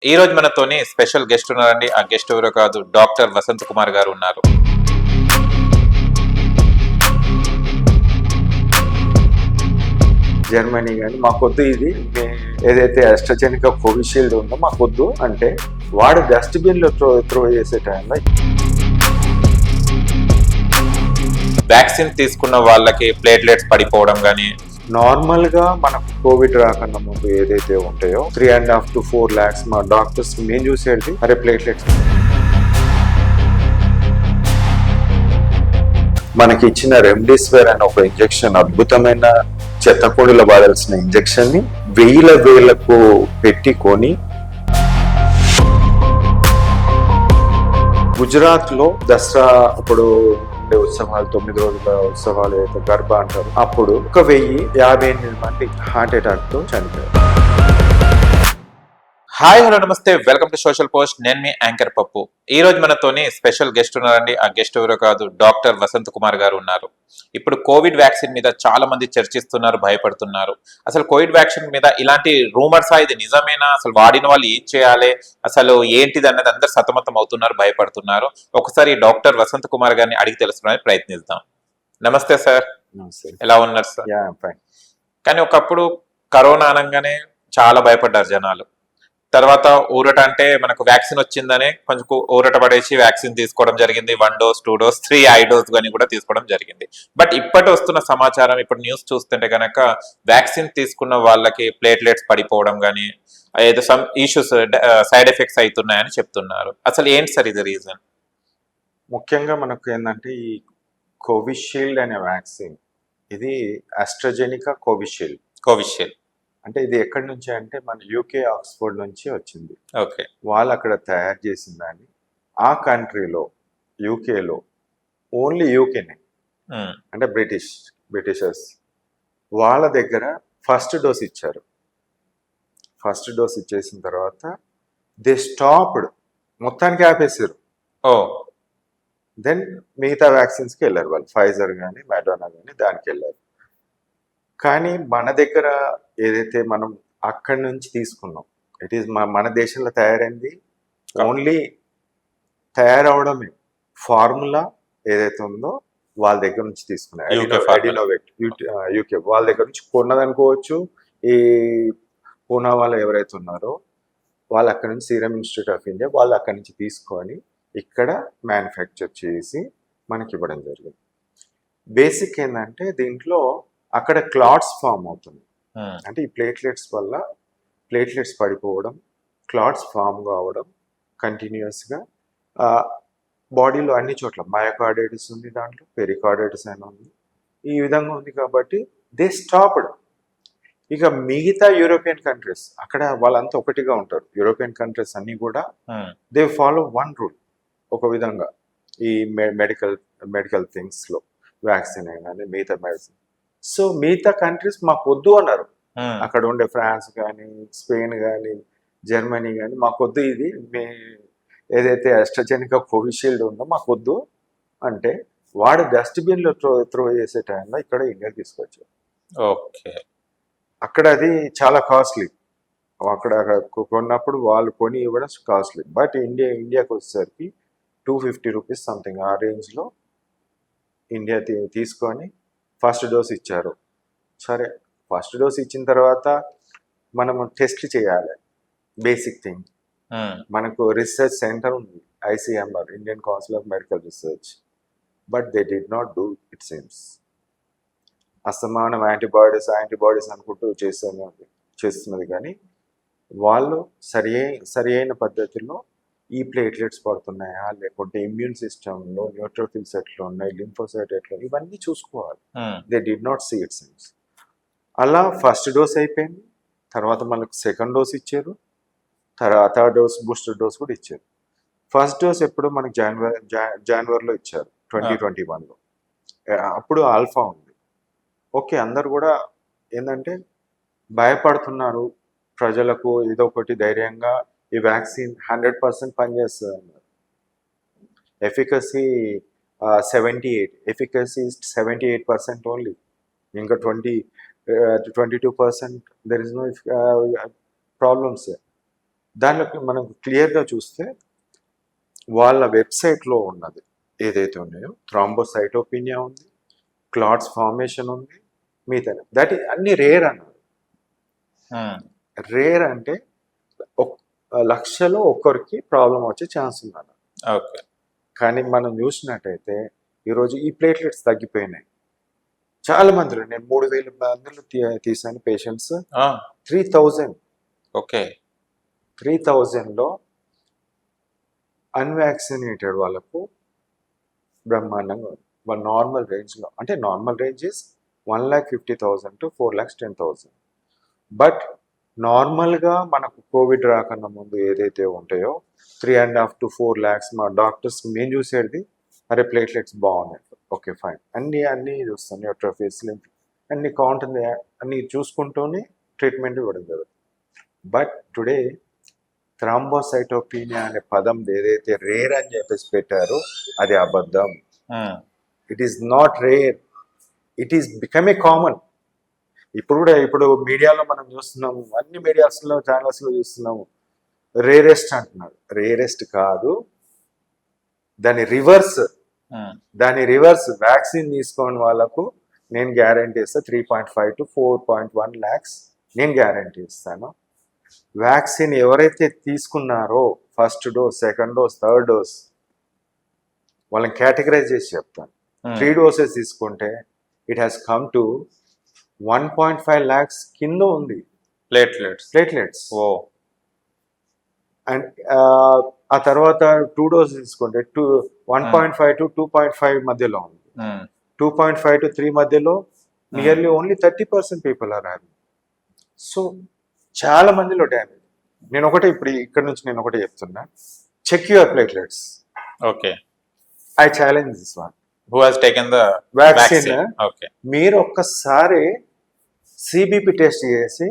ఈ రోజు మనతోని స్పెషల్ గెస్ట్ ఉన్నారండి. ఆ గెస్ట్ ఎవరో కాదు, డాక్టర్ వసంత్ కుమార్ గారు ఉన్నారు. జర్మనీ కానీ మాకొద్దు ఇది ఏదైతే అస్ట్రజెనికా కోవిషీల్డ్ ఉందో మాకొద్దు అంటే వాడు డస్ట్బిన్ లో త్రో చేసే టైంలో వ్యాక్సిన్ తీసుకున్న వాళ్ళకి ప్లేట్లెట్స్ పడిపోవడం కానీ నార్మల్ గా మనకు కోవిడ్ రాకన్నా ముందు ఏదైతే ఉంటాయో 3.5 to 4 lakhs మా డాక్టర్స్ మేము చూసేది అరే ప్లేట్లెట్స్ మనకి ఇచ్చిన రెమ్డెసివిర్ అనే ఒక ఇంజెక్షన్ అద్భుతమైన చెత్తపొడిలో వాడాల్సిన ఇంజెక్షన్ ని వేలకు పెట్టి కొని గుజరాత్ లో దసరా అప్పుడు ఉండే ఉత్సవాలు 9 రోజుల ఉత్సవాలు అయితే గర్భ అంటారు. అప్పుడు 1058 మంది హార్ట్ అటాక్ తో చనిపోయారు. హాయ్ హలో నమస్తే, వెల్కమ్ టు సోషల్ పోస్ట్. నేను మీ యాంకర్ పప్పు. ఈ రోజు మనతోని స్పెషల్ గెస్ట్ ఉన్నారండి. ఆ గెస్ట్ ఎవరో కాదు, డాక్టర్ వసంత్ కుమార్ గారు ఉన్నారు. ఇప్పుడు కోవిడ్ వ్యాక్సిన్ మీద చాలా మంది చర్చిస్తున్నారు, భయపడుతున్నారు. అసలు కోవిడ్ వ్యాక్సిన్ మీద ఇలాంటి రూమర్స్ ఇది నిజమేనా, అసలు వాడిన వాళ్ళు ఏం చేయాలి, అసలు ఏంటిది అన్నది అందరు సతమతం అవుతున్నారు, భయపడుతున్నారు. ఒకసారి డాక్టర్ వసంత్ కుమార్ గారిని అడిగి తెలుసుకోవడానికి ప్రయత్నిద్దాం. నమస్తే సార్, ఎలా ఉన్నారు సార్? కానీ ఒకప్పుడు కరోనా అనగానే చాలా భయపడ్డారు జనాలు. తర్వాత ఊరట అంటే మనకు వ్యాక్సిన్ వచ్చిందనే కొంచెం ఊరట పడేసి వ్యాక్సిన్ తీసుకోవడం జరిగింది. 1 డోస్ 2 డోస్ 3 ఐ డోస్ కానీ కూడా తీసుకోవడం జరిగింది. బట్ ఇప్పటి వస్తున్న సమాచారం, ఇప్పుడు న్యూస్ చూస్తుంటే కనుక వ్యాక్సిన్ తీసుకున్న వాళ్ళకి ప్లేట్లెట్స్ పడిపోవడం కానీ ఏదో సమ్ ఇష్యూస్ సైడ్ ఎఫెక్ట్స్ అవుతున్నాయని చెప్తున్నారు. అసలు ఏంటి సార్ ఇది రీజన్? ముఖ్యంగా మనకు ఏంటంటే ఈ కోవిషీల్డ్ అనే వ్యాక్సిన్ ఇది ఆస్ట్రాజెనికా కోవిషీల్డ్ అంటే ఇది ఎక్కడి నుంచి అంటే మన యూకే ఆక్స్ఫర్డ్ నుంచి వచ్చింది. ఓకే, వాళ్ళు అక్కడ తయారు చేసిన దాన్ని ఆ కంట్రీలో యూకేలో ఓన్లీ యూకేనే అంటే బ్రిటిషర్స్ వాళ్ళ దగ్గర ఫస్ట్ డోస్ ఇచ్చారు. ఫస్ట్ డోస్ ఇచ్చేసిన తర్వాత దే స్టాప్డ్, మొత్తానికి ఆపేసారు. దెన్ మిగతా వ్యాక్సిన్స్కి వెళ్ళారు వాళ్ళు, ఫైజర్ కానీ మెడోనా కానీ దానికి వెళ్ళారు. కానీ మన దగ్గర ఏదైతే మనం అక్కడి నుంచి తీసుకున్నాం, ఇట్ ఈస్ మన దేశంలో తయారైంది. ఓన్లీ తయారవడమే ఫార్ములా ఏదైతే ఉందో వాళ్ళ దగ్గర నుంచి తీసుకున్నారు. యూకే వాళ్ళ దగ్గర నుంచి కొన్నదనుకోవచ్చు. ఈ పూనా వాళ్ళు ఎవరైతే ఉన్నారో వాళ్ళు అక్కడ నుంచి సీరం ఇన్స్టిట్యూట్ ఆఫ్ ఇండియా వాళ్ళు అక్కడి నుంచి తీసుకొని ఇక్కడ మ్యానుఫ్యాక్చర్ చేసి మనకి ఇవ్వడం జరిగింది. బేసిక్ ఏంటంటే దీంట్లో అక్కడ క్లాట్స్ ఫామ్ అవుతుంది. అంటే ఈ ప్లేట్లెట్స్ వల్ల ప్లేట్లెట్స్ పడిపోవడం, క్లాట్స్ ఫామ్ కావడం కంటిన్యూస్గా బాడీలో అన్ని చోట్ల మయోకార్డైటిస్ ఉంది, దాంట్లో పెరికార్డైటిస్ అయినా ఉంది. ఈ విధంగా ఉంది కాబట్టి దే స్టాప్డ్. ఇక మిగతా యూరోపియన్ కంట్రీస్ అక్కడ వాళ్ళంతా ఒకటిగా ఉంటారు. యూరోపియన్ కంట్రీస్ అన్ని కూడా దే ఫాలో వన్ రూల్. ఒక విధంగా ఈ మెడికల్ థింగ్స్లో వ్యాక్సిన్ అయినా మిగతా మెడిసిన్. సో మిగతా కంట్రీస్ మాకు వద్దు అన్నారు. అక్కడ ఉండే ఫ్రాన్స్ కానీ స్పెయిన్ కానీ జర్మనీ కానీ మాకు వద్దు, ఇది ఏదైతే అస్ట్రజెనికా కోవిషీల్డ్ ఉందో మాకు వద్దు అంటే వాడు డస్ట్బిన్ లో త్రో చేసే టైంలో ఇక్కడ ఇండియా తీసుకొచ్చారు. ఓకే, అక్కడ అది చాలా కాస్ట్లీ. అక్కడ కొన్నప్పుడు వాళ్ళు కొని ఇవ్వడం కాస్ట్లీ. బట్ ఇండియాకి వచ్చేసరికి 250 రూపీస్ సంథింగ్ ఆ రేంజ్లో ఇండియా తీసుకొని ఫస్ట్ డోస్ ఇచ్చారు. సరే, ఫస్ట్ డోస్ ఇచ్చిన తర్వాత మనము టెస్ట్ చేయాలి. బేసిక్ థింగ్, మనకు రీసెర్చ్ సెంటర్ ఉంది, ICMR, Indian council of medical research. But they did not do it seems. అసమానం యాంటీబాడీస్ అనుకుంటూ చేస్తున్నది కానీ వాళ్ళు సరి అయిన పద్ధతిలో ఈ ప్లేట్లెట్స్ పడుతున్నాయా, లేకుంటే ఇమ్యూన్ సిస్టంలో న్యూట్రోఫిల్స్ ఎట్లా ఉన్నాయి, లింఫోసైట్ ఎట్లా, ఇవన్నీ చూసుకోవాలి. They did not see it seems. అలా ఫస్ట్ డోస్ అయిపోయింది. తర్వాత మనకు సెకండ్ డోస్ ఇచ్చారు. తర్వాత థర్డ్ డోస్, బూస్టర్ డోస్ కూడా ఇచ్చారు. ఫస్ట్ డోస్ ఎప్పుడు మనకు జనవరిలో ఇచ్చారు, 2021లో. అప్పుడు ఆల్ఫా ఉంది. ఓకే, అందరు కూడా ఏంటంటే భయపడుతున్నారు. ప్రజలకు ఏదో ఒకటి ధైర్యంగా ఈ వ్యాక్సిన్ 100% పనిచేస్తుంది అన్నారు. Efficacy 78% only. ఇంకా 22% దెర్ ఇస్ నో ప్రాబ్లమ్స్. దానిలోకి మనం క్లియర్గా చూస్తే వాళ్ళ వెబ్సైట్లో ఉన్నది ఏదైతే ఉన్నాయో థ్రాంబోసైటోపినియా ఉంది, క్లాట్స్ ఫార్మేషన్ ఉంది, మిగతా దట్ అన్ని రేర్ అన్నారు. రేర్ అంటే లక్షలో ఒక్కరికి ప్రాబ్లం వచ్చే ఛాన్స్ ఉందన్న. ఓకే. కానీ మనం చూసినట్టయితే ఈరోజు ఈ ప్లేట్లెట్స్ తగ్గిపోయినాయి. చాలా మందిలో నేను 3,000 మందిలో తీసాను పేషెంట్స్. 3,000 ఓకే. 3,000లో అన్వాక్సినేటెడ్ వాళ్ళకు బ్రహ్మాండంగా ఉంది. వాళ్ళ నార్మల్ రేంజ్లో, అంటే normal range is 1,50,000 to 4,10,000. But నార్మల్గా మనకు కోవిడ్ రాకన్నా ముందు ఏదైతే ఉంటాయో 3.5 to 4 lakhs మా డాక్టర్స్ మేము చూసేది అరే ప్లేట్లెట్స్ బాగున్నాయి, ఓకే ఫైన్, అన్నీ చూస్తాను, న్యూట్రోఫిల్స్ అన్ని కౌంట్ ఉంది, అన్ని చూసుకుంటూనే ట్రీట్మెంట్ ఇవ్వడం జరుగుతుంది. బట్ టుడే థ్రాంబోసైటోపీనియా అనే పదం ఏదైతే రేర్ అని చెప్పేసి పెట్టారో అది అబద్ధం. It is not rare, it is become a common. ఇప్పుడు మీడియాలో మనం చూస్తున్నాము, అన్ని మీడియాస్లో ఛానల్స్లో చూస్తున్నాము, రేరెస్ట్ అంటున్నారు. రేరెస్ట్ కాదు, దాని రివర్స్ వ్యాక్సిన్ తీసుకోని వాళ్ళకు నేను గ్యారంటీ ఇస్తాను 3.5 to 4.1 lakhs నేను గ్యారంటీ ఇస్తాను. వ్యాక్సిన్ ఎవరైతే తీసుకున్నారో first dose, second dose, third dose వాళ్ళని కేటగరైజ్ చేసి చెప్తాను. 3 doses తీసుకుంటే it has come to 1.5 lakhs కింద ఉంది ప్లేట్లెట్స్. ఓ. అండ్ ఆ తర్వాత 2 doses తీసుకుంటే 1.5 to 2.5 మధ్యలో ఉంది. 2.5 to 3 మధ్యలో nearly only 30% people are having. So చాలా మందిలో డ్యామేజ్. ఇప్పుడు ఇక్కడ నుంచి నేను ఒకటే చెప్తున్నా, check your platelets. Okay. I challenge this one. Who has taken the vaccine. Okay. మీరు ఒక్కసారి సిబిపి టెస్ట్ చేసి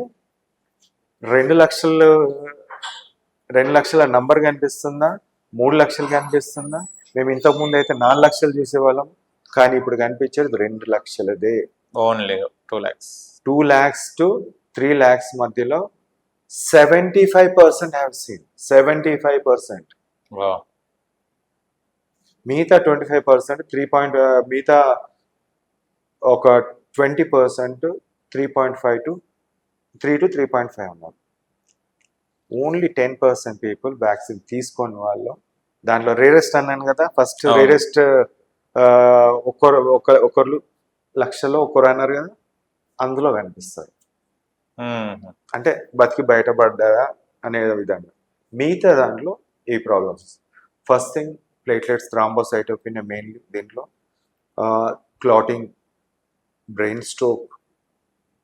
2 లక్షల నంబర్ కనిపిస్తుందా, 3 లక్షలు కనిపిస్తుందా? మేము ఇంతకుముందు అయితే 4 లక్షలు చూసేవాళ్ళం, కానీ ఇప్పుడు కనిపించేది 2 లక్షలదే. Only 2 lakhs. 2 lakhs to 3 lakhs మధ్యలో 75% హ్యావ్ సీన్. 75%. వావ్. మిగతా 25% మిగతా ఒక 20% 3.5 to 3.5 ఉన్నారు. ఓన్లీ 10% పీపుల్ వ్యాక్సిన్ తీసుకొని వాళ్ళు, దాంట్లో రేరెస్ట్ అన్నాను కదా, ఫస్ట్ రేరెస్ట్ ఒకరు లక్షలో ఒకరు అన్నారు కదా, అందులో కనిపిస్తారు. అంటే బతికి బయటపడ్డారా అనే విధంగా. మిగతా దాంట్లో ఈ problems. First thing platelets, thrombocytopenia mainly దీంట్లో, క్లాటింగ్, బ్రెయిన్ స్ట్రోక్.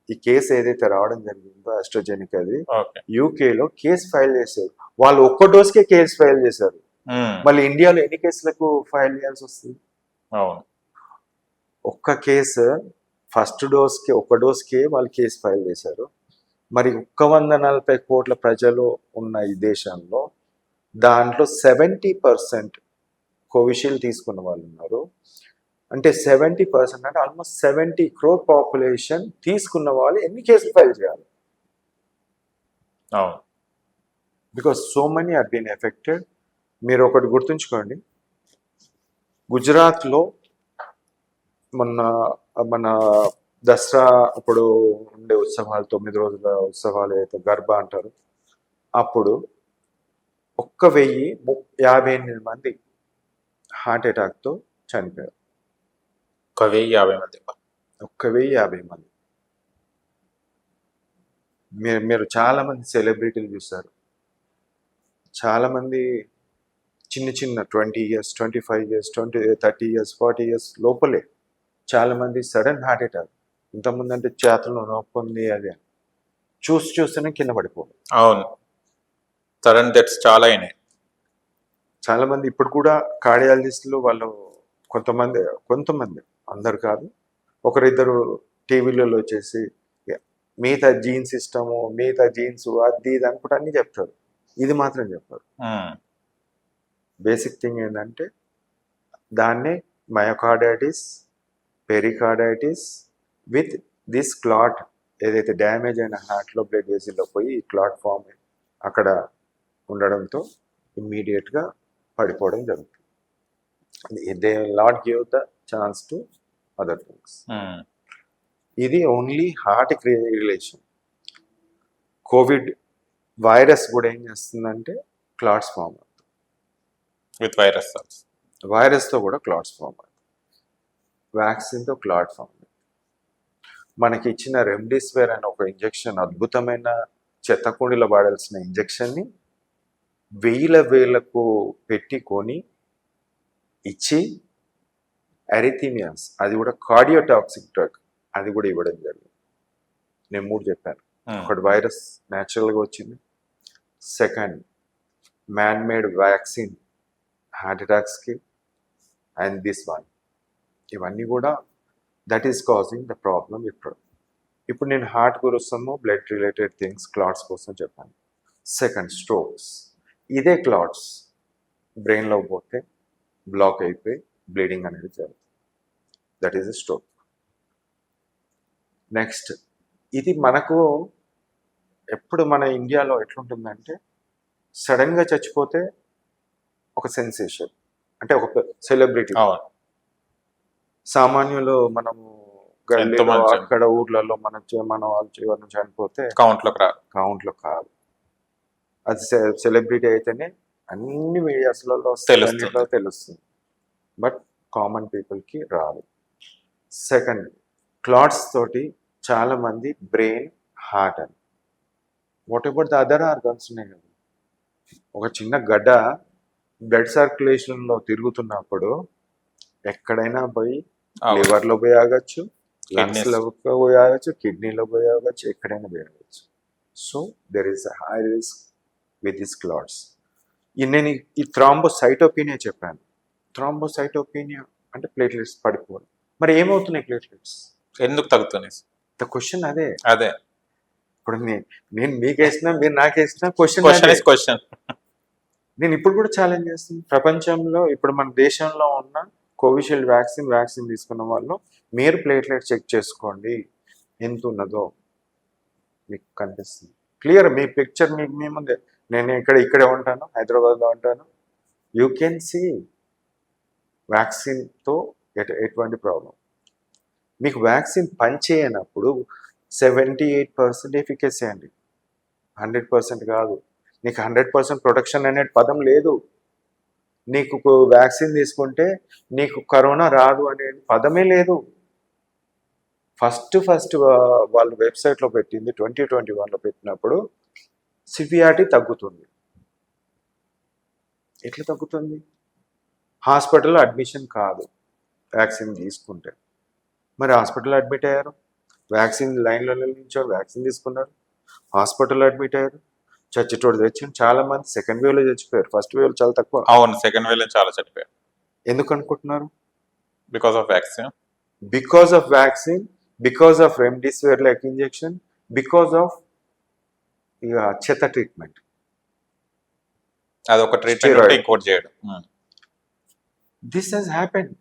ఈ కేసు ఏదైతే రావడం జరిగిందో ఆస్ట్రాజెనికా, అది యూకేలో కేసు ఫైల్ చేశారు. వాళ్ళు ఒక్క డోస్కే కేసు ఫైల్ చేశారు. మళ్ళీ ఇండియాలో ఎన్ని కేసులకు ఫైల్ చేయాల్సి వస్తుంది? ఒక్క కేసు ఫస్ట్ డోస్కి, ఒక్క డోస్కే వాళ్ళు కేసు ఫైల్ చేశారు. మరి 140 కోట్ల ప్రజలు ఉన్న ఈ దేశంలో దాంట్లో 70% కోవిషీల్డ్ తీసుకున్న వాళ్ళు ఉన్నారు. అంటే 70% అంటే ఆల్మోస్ట్ 70 crore పాపులేషన్ తీసుకున్న వాళ్ళు ఎన్ని కేసులు ఫైల్ చేయాలి? Because so many are been affected. మీరు ఒకటి గుర్తుంచుకోండి, గుజరాత్లో మన దసరా అప్పుడు ఉండే ఉత్సవాలు, 9 రోజుల ఉత్సవాలు అయితే గర్బా అంటారు, అప్పుడు 1,058 మంది హార్ట్ అటాక్తో చనిపోయారు. 1,050 మంది. 1,050 మంది. మీరు చాలా మంది సెలబ్రిటీలు చూస్తారు, చాలా మంది చిన్న 20 years, 25 years, 30 years, 40 years లోపలే చాలా మంది సడన్ హార్ట్ అటాక్. ఇంతకుముందు అంటే చేతుల్లో నొప్పి ఉంది అది చూస్తూనే కింద పడిపోవడం. అవును, సడన్ డెత్స్ చాలా అయినాయి. చాలా మంది ఇప్పుడు కూడా కార్డియాలజిస్టులు వాళ్ళు కొంతమంది అందరు కాదు, ఒకరిద్దరు టీవీలలో వచ్చేసి మిగతా జీన్స్ ఇష్టము, మిగతా జీన్స్ అది ఇది అనుకుంటా అన్ని చెప్తారు, ఇది మాత్రం చెప్పారు. బేసిక్ థింగ్ ఏంటంటే దాన్నే myocarditis, pericarditis with this clot, ఏదైతే డ్యామేజ్ అయిన హార్ట్లో బ్లడ్ వెసిల్లో పోయి ఈ క్లాట్ ఫామ్ అక్కడ ఉండడంతో ఇమ్మీడియట్గా పడిపోవడం జరుగుతుంది. They not give the chance to other things. ఇది ఓన్లీ హార్ట్కి రిలేషన్. కోవిడ్ వైరస్ కూడా ఏం చేస్తుందంటే క్లాట్స్ ఫామ్ అవుతుంది. విత్ వైరస్ వైరస్తో కూడా క్లాట్స్ ఫామ్ అవుతుంది. వ్యాక్సిన్తో క్లాట్ ఫామ్ అవుతుంది. మనకి ఇచ్చిన రెమ్డెసివిర్ అనే ఒక ఇంజెక్షన్, అద్భుతమైన చెత్తకుండీలో వాడాల్సిన ఇంజెక్షన్ని వేలకు పెట్టి కొని ఇచ్చి అరిథీమియాస్, అది కూడా కార్డియోటాక్సిక్ డ్రగ్, అది కూడా ఇవ్వడం జరిగింది. నేను 3 చెప్పాను. ఒకటి వైరస్ న్యాచురల్గా వచ్చింది, second man made vaccine heart అటాక్స్కి, అండ్ దిస్ వన్. ఇవన్నీ కూడా that is causing the problem. ఇప్పుడు నేను హార్ట్ కోసము బ్లడ్ రిలేటెడ్ థింగ్స్, క్లాట్స్ కోసం చెప్పాను. సెకండ్ స్ట్రోక్స్, ఇదే క్లాట్స్ బ్రెయిన్లో పోతే బ్లాక్ అయిపోయి బ్లీడింగ్ అనేది జరుగుతుంది. That is a stroke. Next, ఇది మనకు ఎప్పుడు మన ఇండియాలో ఎట్లుంటుందంటే సడన్గా చచ్చిపోతే ఒక సెన్సేషన్, అంటే ఒక సెలబ్రిటీ. సామాన్యులు మనము గల్లీలో అక్కడ ఊర్లలో మన వాళ్ళు ఎవరిని చనిపోతే కౌంట్లో కాదు. అది సెలబ్రిటీ అయితేనే అన్ని మీడియాస్లలో తెలుస్తుంది, బట్ కామన్ పీపుల్కి రాదు. సెకండ్, క్లాట్స్ తోటి చాలా మంది బ్రెయిన్, హార్ట్ అని, what about the other organs ఉన్నాయి కదా. ఒక చిన్న గడ్డ బ్లడ్ సర్క్యులేషన్లో తిరుగుతున్నప్పుడు ఎక్కడైనా పోయి లివర్లో పోయి ఆగచ్చు, లంగ్స్లో పోయి ఆగచ్చు, కిడ్నీలో పోయి ఆగచ్చు, ఎక్కడైనా పోయి ఆగచ్చు. So there is a high risk with this clots. నేను ఈ థ్రాంబోసైటోపీనియా చెప్పాను. థ్రాంబోసైటోపీనియా అంటే ప్లేట్లెట్స్ పడిపోవడం. మరి ఏమవుతున్నాయి ప్లేట్లెట్స్? ఎందుకు తగ్గుతున్నాయి? ద క్వశ్చన్ అదే. ఇప్పుడు నేను మీకేసినా, మీరు నాకేసినా క్వశ్చన్. నేను ఇప్పుడు కూడా ఛాలెంజ్ చేస్తున్నాను. ప్రపంచంలో ఇప్పుడు మన దేశంలో ఉన్న కోవిషీల్డ్ వ్యాక్సిన్ తీసుకున్న వాళ్ళు మీరు ప్లేట్లెట్ చెక్ చేసుకోండి, ఎంత ఉన్నదో మీకు కనిపిస్తుంది క్లియర్. మీ పిక్చర్ మీకు మీ ముందే. నేను ఇక్కడే ఉంటాను, హైదరాబాద్లో ఉంటాను. యూ కెన్ సీ వ్యాక్సిన్తో ఎటువంటి ప్రాబ్లం. మీకు వ్యాక్సిన్ పనిచేయనప్పుడు 78% ఎఫికసీ అండి, 100% కాదు. నీకు 100% ప్రొటెక్షన్ అనే పదం లేదు. నీకు వ్యాక్సిన్ తీసుకుంటే నీకు కరోనా రాదు అనే పదమే లేదు. ఫస్ట్ వాళ్ళు వెబ్సైట్లో పెట్టింది 2021లో పెట్టినప్పుడు సివియారిటీ తగ్గుతుంది. ఎట్లా తగ్గుతుంది? హాస్పిటల్లో అడ్మిషన్ కాదు వ్యాక్సిన్ తీసుకుంటే. మరి హాస్పిటల్లో అడ్మిట్ అయ్యారు, వ్యాక్సిన్ లైన్లో నిల్చోరు, వ్యాక్సిన్ తీసుకున్నారు, హాస్పిటల్లో అడ్మిట్ అయ్యారు, చచ్చేటోడు తెచ్చి చాలా మంది సెకండ్ వేవ్లో చచ్చిపోయారు. ఫస్ట్ వేవ్ చాలా తక్కువ. అవును, సెకండ్ వేవ్లో చాలా చచ్చిపోయారు. ఎందుకు అనుకుంటున్నారు? Because of vaccine, because of remdesivir like injection, because of చెత్త ట్రీట్మెంట్. అదొక ట్రీట్మెంట్ ఇంకోటి చేయడం. This has happened.